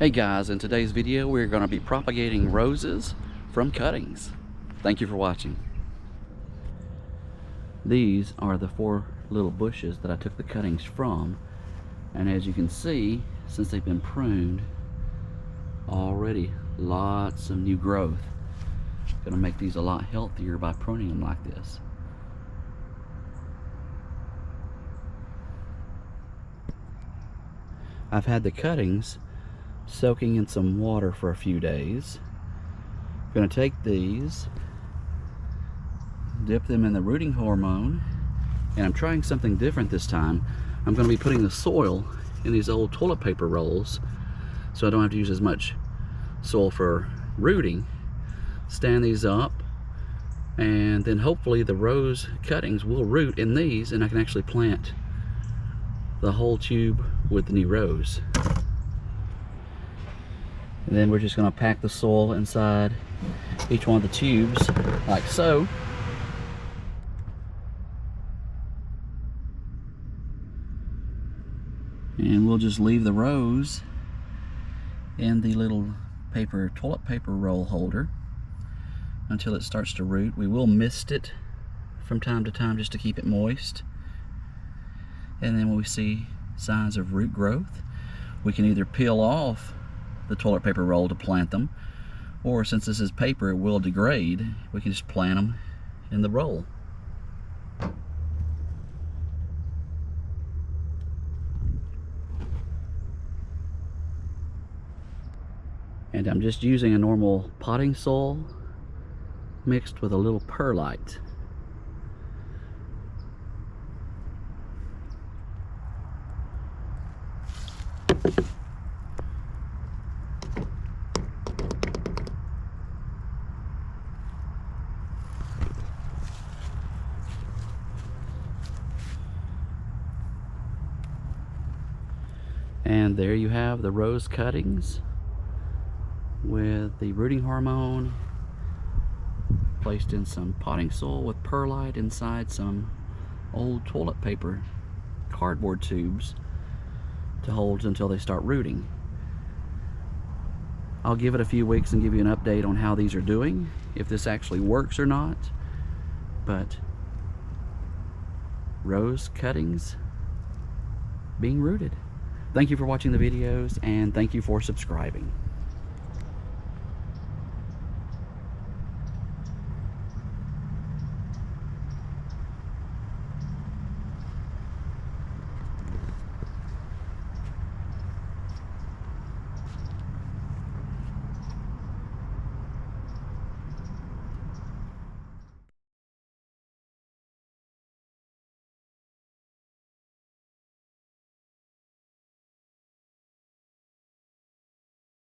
Hey guys, in today's video we're going to be propagating roses from cuttings. Thank you for watching. These are the 4 little bushes that I took the cuttings from, and as you can see, since they've been pruned, already lots of new growth. Going to make these a lot healthier by pruning them like this. I've had the cuttings soaking in some water for a few days. I'm going to take these, dip them in the rooting hormone, and I'm trying something different this time. I'm going to be putting the soil in these old toilet paper rolls so I don't have to use as much soil for rooting. Stand these up, and then hopefully the rose cuttings will root in these and I can actually plant the whole tube with the new rose. And then we're just going to pack the soil inside each one of the tubes like so. And we'll just leave the rose in the little toilet paper roll holder until it starts to root. We will mist it from time to time just to keep it moist. And then when we see signs of root growth, we can either peel off the toilet paper roll to plant them, or since this is paper, it will degrade, we can just plant them in the roll. And I'm just using a normal potting soil mixed with a little perlite. And there you have the rose cuttings with the rooting hormone placed in some potting soil with perlite inside some old toilet paper cardboard tubes to hold until they start rooting. I'll give it a few weeks and give you an update on how these are doing, if this actually works or not. But rose cuttings being rooted. Thank you for watching the videos, and thank you for subscribing.